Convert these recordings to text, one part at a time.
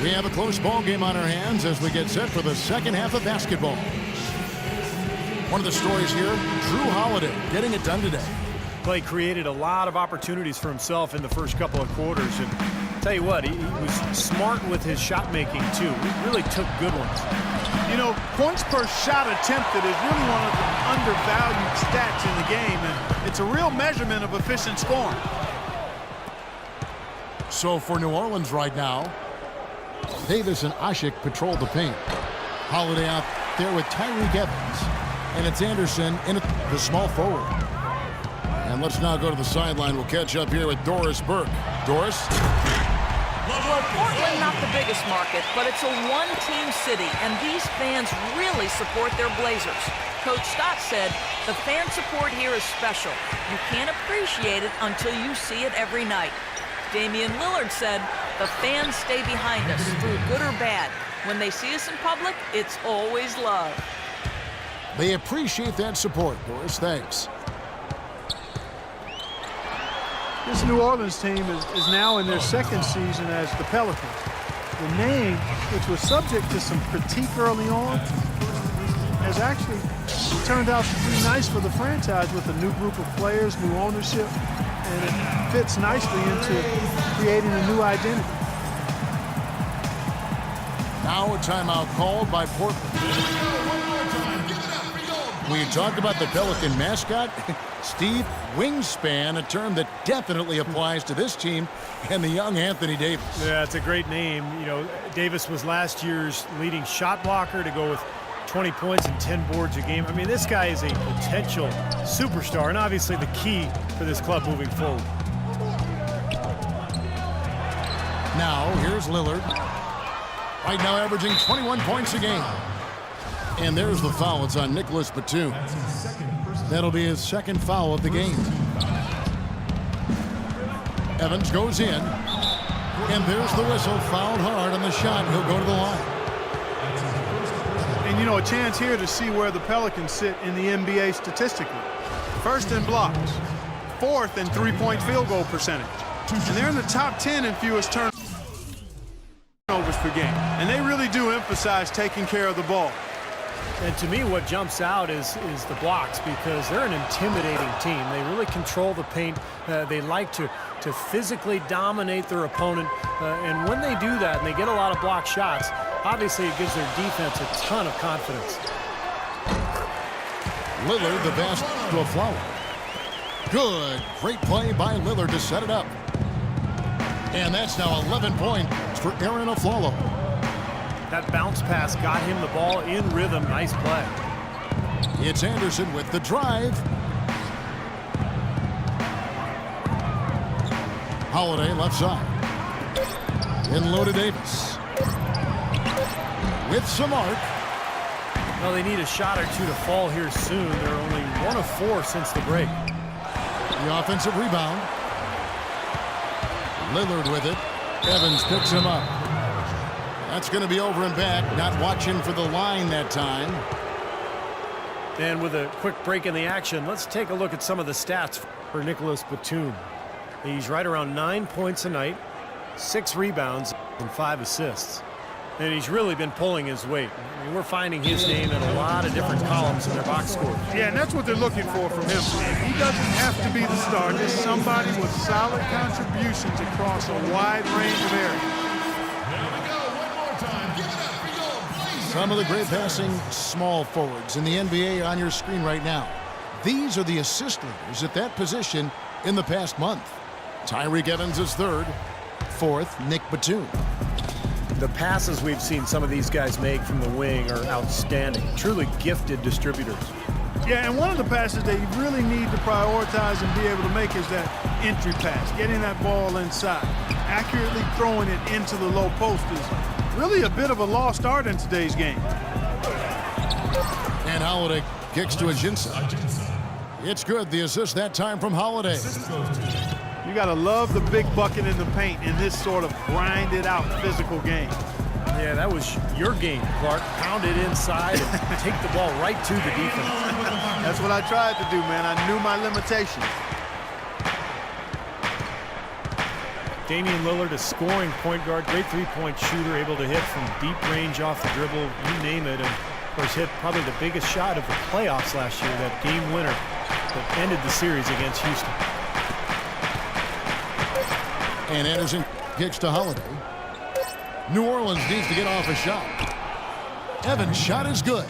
We have a close ball game on our hands as we get set for the second half of basketball. One of the stories here, Drew Holiday getting it done today. Clay created a lot of opportunities for himself in the first couple of quarters. And tell you what, he was smart with his shot making too. He really took good ones. You know, points per shot attempted is really one of the undervalued stats in the game, and it's a real measurement of efficient scoring. So for New Orleans right now, Davis and Asik patrol the paint. Holiday out there with Tyreek Evans. And it's Anderson in the small forward. And let's now go to the sideline. We'll catch up here with Doris Burke. Doris? Well, Portland not the biggest market, but it's a one-team city, and these fans really support their Blazers. Coach Stott said, the fan support here is special. You can't appreciate it until you see it every night. Damian Lillard said, the fans stay behind us through good or bad. When they see us in public, it's always love. They appreciate that support, Doris. Thanks. This New Orleans team is now in their second season as the Pelicans. The name, which was subject to some critique early on, has actually turned out to be nice for the franchise with a new group of players, new ownership, and it fits nicely into creating a new identity. Now a timeout called by Portland. We talked about the Pelican mascot, Steve Wingspan, a term that definitely applies to this team and the young Anthony Davis. Yeah, it's a great name. You know, Davis was last year's leading shot blocker to go with 20 points and 10 boards a game. I mean, this guy is a potential superstar and obviously the key for this club moving forward. Now, here's Lillard. Right now averaging 21 points a game. And there's the foul. It's on Nicholas Batum. That'll be his second foul of the game. Evans goes in. And there's the whistle. Fouled hard on the shot. He'll go to the line. And, you know, a chance here to see where the Pelicans sit in the NBA statistically. First in blocks. Fourth in three-point field goal percentage. And they're in the top 10 in fewest turnovers per game. And they really do emphasize taking care of the ball. And to me, what jumps out is the blocks, because they're an intimidating team. They really control the paint. They like to physically dominate their opponent. And when they do that and they get a lot of block shots, obviously it gives their defense a ton of confidence. Lillard, the pass to a flower. Good. Great play by Lillard to set it up. And that's now 11 points for Aaron Aflalo. That bounce pass got him the ball in rhythm. Nice play. It's Anderson with the drive. Holiday left side. In low to Davis. With some arc. Well, they need a shot or two to fall here soon. They're only 1 of 4 since the break. The offensive rebound. Lillard with it. Evans picks him up. That's going to be over and back. Not watching for the line that time. And with a quick break in the action, let's take a look at some of the stats for Nicholas Batum. He's right around 9 points a night, 6 rebounds, and 5 assists. And he's really been pulling his weight. I mean, we're finding his name in a lot of different columns in their box score. Yeah, and that's what they're looking for from him. He doesn't have to be the star, just somebody with solid contributions across a wide range of areas. Some of the great passing small forwards in the NBA on your screen right now. These are the assist leaders at that position in the past month. Tyreek Evans is third. Fourth, Nick Batum. The passes we've seen some of these guys make from the wing are outstanding. Truly gifted distributors. Yeah, and one of the passes that you really need to prioritize and be able to make is that entry pass, getting that ball inside. Accurately throwing it into the low post is really a bit of a lost art in today's game. And Holiday kicks to Ajinça. It's good. The assist that time from Holiday. You got to love the big bucket in the paint in this sort of grinded out physical game. Yeah, that was your game, Clark. Pound it inside and take the ball right to the defense. That's what I tried to do, man. I knew my limitations. Damian Lillard, a scoring point guard, great three-point shooter, able to hit from deep range off the dribble, you name it. And, of course, hit probably the biggest shot of the playoffs last year, that game winner that ended the series against Houston. And Anderson kicks to Holiday. New Orleans needs to get off a shot. Evans' shot is good.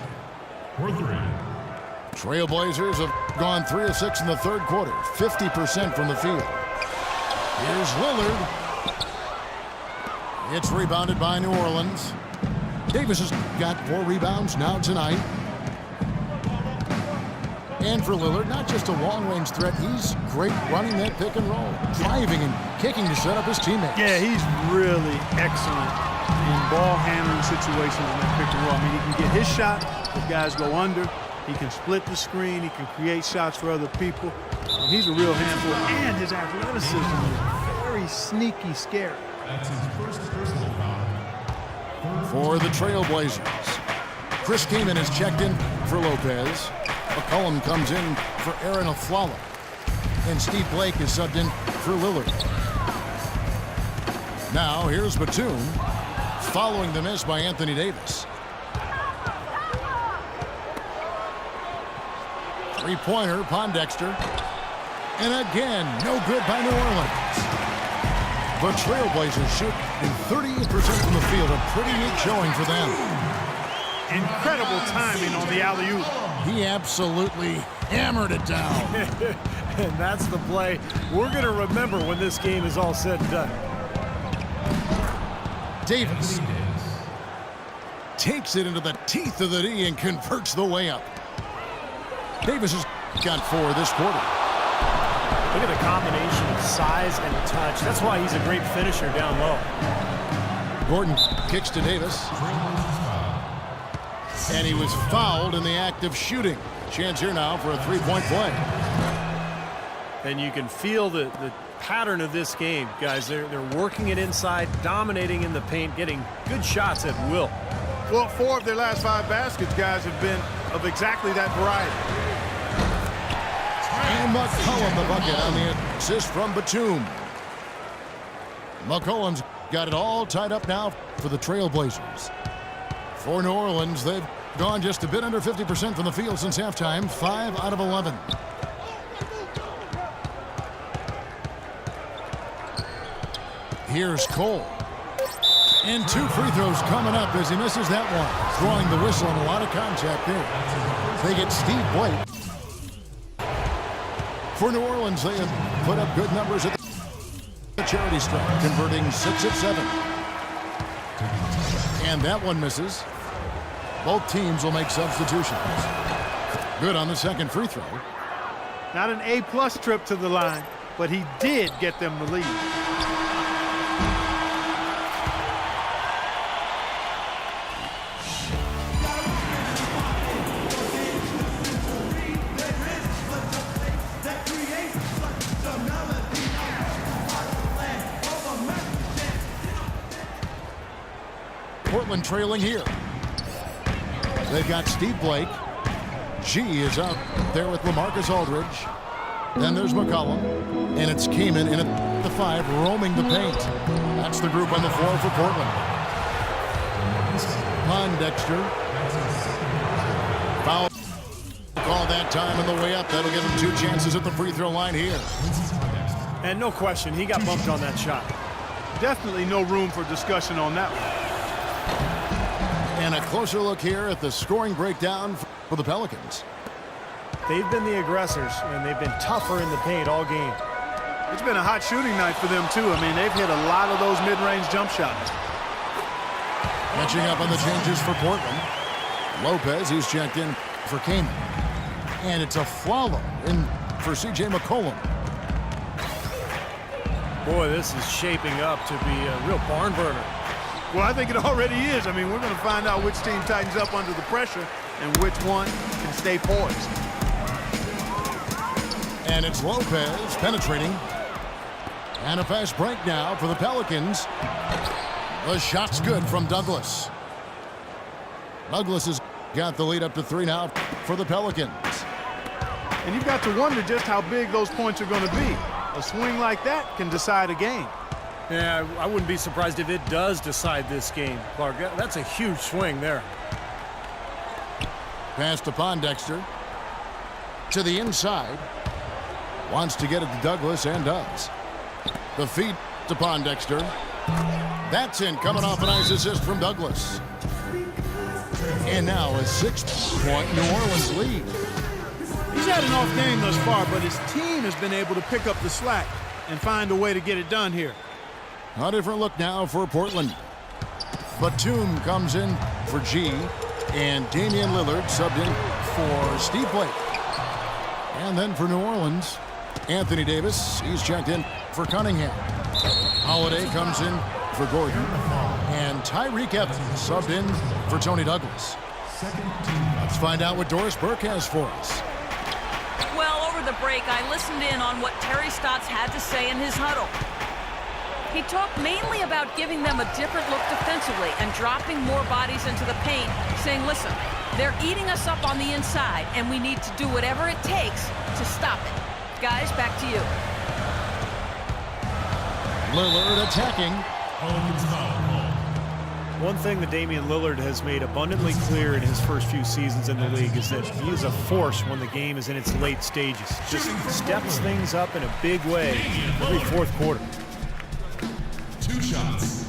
Trailblazers have gone 3 of 6 in the third quarter, 50% from the field. Here's Lillard. It's rebounded by New Orleans. Davis has got 4 rebounds now tonight. And for Lillard, not just a long-range threat, he's great running that pick and roll, driving and kicking to set up his teammates. Yeah, he's really excellent in ball handling situations in that pick and roll. I mean, he can get his shot if guys go under. He can split the screen. He can create shots for other people. He's a real handful, and his athleticism is very sneaky, scary. That's his first personal foul. For the Trailblazers, Chris Kaman is checked in for Lopez. McCollum comes in for Aaron Aflalo. And Steve Blake is subbed in for Lillard. Now here's Batum, following the miss by Anthony Davis. Three-pointer, Pondexter. And again, no good by New Orleans. The Trailblazers shoot in 38% from the field, a pretty neat showing for them. Incredible timing on the alley-oop. He absolutely hammered it down. And that's the play we're going to remember when this game is all said and done. Davis takes it into the teeth of the D and converts the layup. Davis has got 4 this quarter. Look at the combination of size and touch. That's why he's a great finisher down low. Gordon kicks to Davis. And he was fouled in the act of shooting. Chance here now for a three-point play. And you can feel the pattern of this game, guys. They're working it inside, dominating in the paint, getting good shots at will. Well, 4 of their last 5 baskets, guys, have been of exactly that variety. And McCollum the bucket on the assist from Batum. McCollum's got it all tied up now for the Trailblazers. For New Orleans, they've gone just a bit under 50% from the field since halftime, 5 out of 11. Here's Cole. And 2 free throws coming up as he misses that one. Throwing the whistle and a lot of contact there. They get Steve Blake. For New Orleans, they have put up good numbers at the charity stripe, converting 6 of 7. And that one misses. Both teams will make substitutions. Good on the second free throw. Not an A-plus trip to the line, but he did get them the lead. Portland trailing here. They've got Steve Blake. G is out there with LaMarcus Aldridge. Then there's McCollum. And it's Kaman in at the 5, roaming the paint. That's the group on the floor for Portland. Pondexter. Foul call that time on the way up. That'll give him 2 chances at the free throw line here. And no question, he got bumped on that shot. Definitely no room for discussion on that one. And a closer look here at the scoring breakdown for the Pelicans. They've been the aggressors, and they've been tougher in the paint all game. It's been a hot shooting night for them, too. I mean, they've hit a lot of those mid-range jump shots. Catching up on the changes for Portland. Lopez, he's checked in for Kaman. And it's a follow in for C.J. McCollum. Boy, this is shaping up to be a real barn burner. Well, I think it already is. I mean, we're going to find out which team tightens up under the pressure and which one can stay poised. And it's Lopez penetrating. And a fast break now for the Pelicans. The shot's good from Douglas. Douglas has got the lead up to 3 now for the Pelicans. And you've got to wonder just how big those points are going to be. A swing like that can decide a game. Yeah, I wouldn't be surprised if it does decide this game, Clark. That's a huge swing there. Pass to Pondexter. To the inside. Wants to get it to Douglas and does. The feed to Pondexter. That's in, coming off a nice assist from Douglas. And now a 6-point New Orleans lead. He's had an off game thus far, but his team has been able to pick up the slack and find a way to get it done here. A different look now for Portland. Batum comes in for G, and Damian Lillard subbed in for Steve Blake. And then for New Orleans, Anthony Davis, he's checked in for Cunningham. Holiday comes in for Gordon, and Tyreek Evans subbed in for Tony Douglas. Let's find out what Doris Burke has for us. Well, over the break, I listened in on what Terry Stotts had to say in his huddle. He talked mainly about giving them a different look defensively and dropping more bodies into the paint, saying, listen, they're eating us up on the inside, and we need to do whatever it takes to stop it. Guys, back to you. Lillard attacking. One thing that Damian Lillard has made abundantly clear in his first few seasons in the league is that he is a force when the game is in its late stages. Just steps things up in a big way every fourth quarter. 2 shots.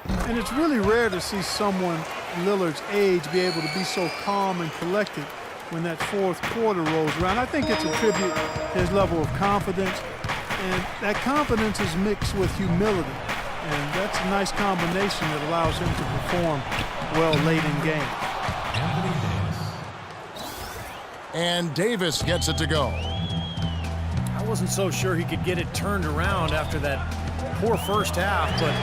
And it's really rare to see someone Lillard's age be able to be so calm and collected when that fourth quarter rolls around. I think it's a tribute to his level of confidence, and that confidence is mixed with humility. And that's a nice combination that allows him to perform well late in game. And Davis gets it to go. I wasn't so sure he could get it turned around after that poor first half, but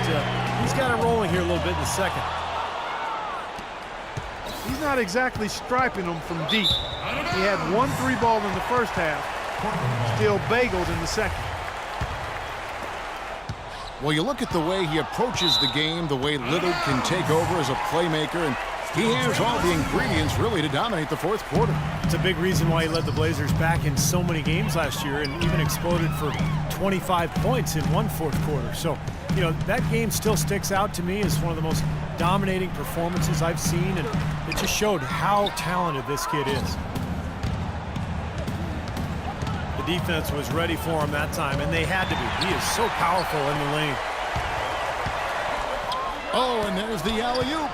he's got it rolling here a little bit in the second. He's not exactly striping them from deep. He had 1 3 ball in the first half, still bageled in the second. Well, you look at the way he approaches the game, the way Lillard can take over as a playmaker, and he has all the ingredients really to dominate the fourth quarter. It's a big reason why he led the Blazers back in so many games last year and even exploded for 25 points in one fourth quarter. So, you know, that game still sticks out to me as one of the most dominating performances I've seen, and it just showed how talented this kid is. The defense was ready for him that time, and they had to be. He is so powerful in the lane. Oh, and there's the alley-oop.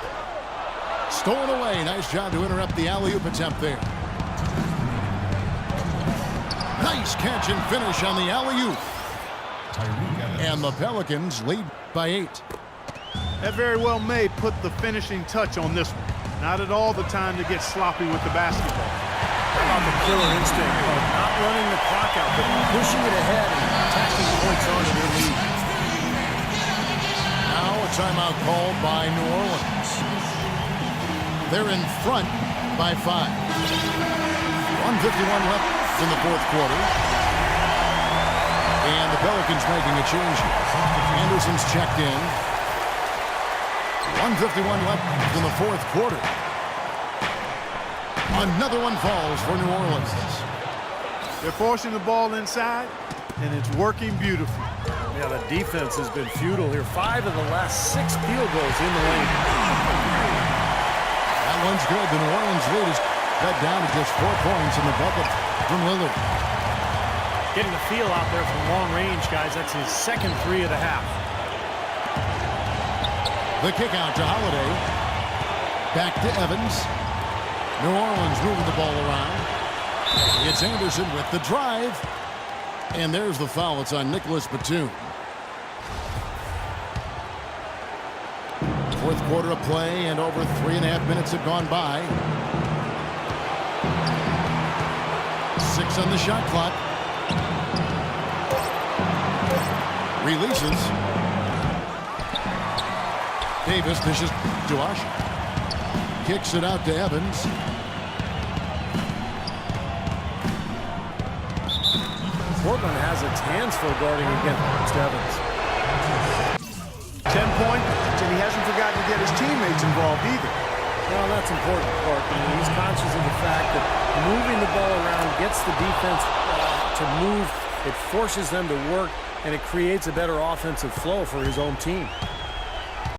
Stolen away. Nice job to interrupt the alley-oop attempt there. Nice catch and finish on the alley-oop. And the Pelicans lead by 8. That very well may put the finishing touch on this one. Not at all the time to get sloppy with the basketball. How about the killer instinct of not running the clock out, but pushing it ahead and attacking points on in their lead. Now a timeout called by New Orleans. They're in front by 5. 1:51 left in the fourth quarter. And the Pelicans making a change. Anderson's checked in. 1:51 left in the fourth quarter. Another one falls for New Orleans. They're forcing the ball inside, and it's working beautifully. Yeah, the defense has been futile here. 5 of the last 6 field goals in the lane. That one's good. The New Orleans lead is cut down to just 4 points in the bucket from Lillard. Getting the feel out there from long range, guys. That's his second 3 of the half. The kick out to Holiday. Back to Evans. New Orleans moving the ball around. It's Anderson with the drive. And there's the foul. It's on Nicholas Batum. Fourth quarter of play, and over 3.5 minutes have gone by. 6 on the shot clock. Releases. Davis dishes to Asher. Kicks it out to Evans. Portland has its hands full guarding against Evans. 10 points, and he hasn't forgotten to get his teammates involved either. Well, that's important, Clark. I mean, he's conscious of the fact that moving the ball around gets the defense to move It forces them to work, and it creates a better offensive flow for his own team.